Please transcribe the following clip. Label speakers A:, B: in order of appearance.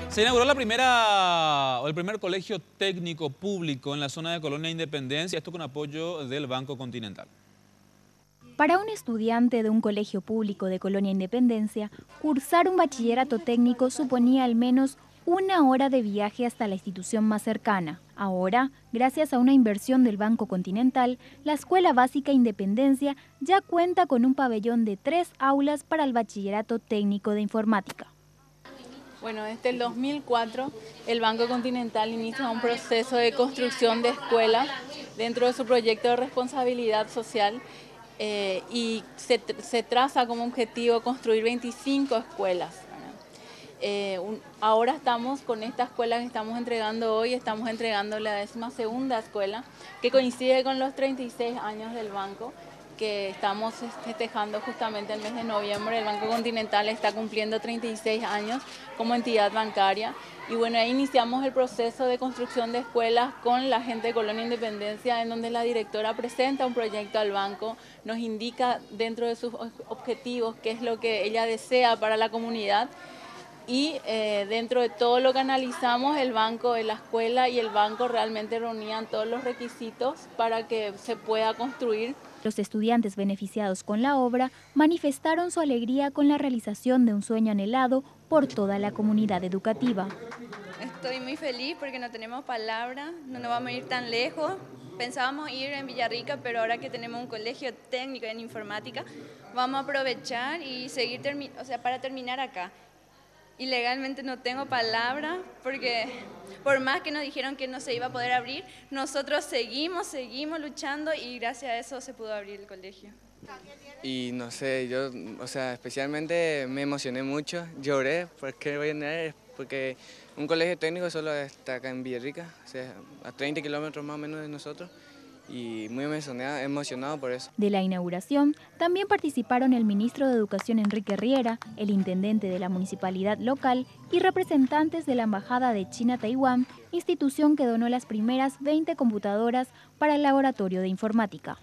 A: Se inauguró el primer colegio técnico público en la zona de Colonia Independencia, esto con apoyo del Banco Continental.
B: Para un estudiante de un colegio público de Colonia Independencia, cursar un bachillerato técnico suponía al menos una hora de viaje hasta la institución más cercana. Ahora, gracias a una inversión del Banco Continental, la Escuela Básica Independencia ya cuenta con un pabellón de 3 aulas para el bachillerato técnico de informática.
C: Bueno, desde el 2004 el Banco Continental inicia un proceso de construcción de escuelas dentro de su proyecto de responsabilidad social y se traza como objetivo construir 25 escuelas. Ahora estamos con esta escuela que estamos entregando hoy, estamos entregando la 12ª escuela que coincide con los 36 años del banco, que estamos festejando justamente el mes de noviembre. El Banco Continental está cumpliendo 36 años como entidad bancaria y bueno, ahí iniciamos el proceso de construcción de escuelas con la gente de Colonia Independencia, en donde la directora presenta un proyecto al banco, nos indica dentro de sus objetivos qué es lo que ella desea para la comunidad. Y dentro de todo lo que analizamos, el banco, la escuela y el banco realmente reunían todos los requisitos para que se pueda construir.
B: Los estudiantes beneficiados con la obra manifestaron su alegría con la realización de un sueño anhelado por toda la comunidad educativa.
D: Estoy muy feliz porque no tenemos palabras, no nos vamos a ir tan lejos. Pensábamos ir en Villarrica, pero ahora que tenemos un colegio técnico en informática, vamos a aprovechar y seguir para terminar acá. Y legalmente no tengo palabras porque por más que nos dijeron que no se iba a poder abrir, nosotros seguimos luchando y gracias a eso se pudo abrir el colegio.
E: Y no sé, yo, especialmente me emocioné mucho, lloré, porque un colegio técnico solo está acá en Villarrica, a 30 kilómetros más o menos de nosotros. Y muy emocionado por eso.
B: De la inauguración también participaron el ministro de Educación Enrique Riera, el intendente de la municipalidad local y representantes de la Embajada de China-Taiwán, institución que donó las primeras 20 computadoras para el laboratorio de informática.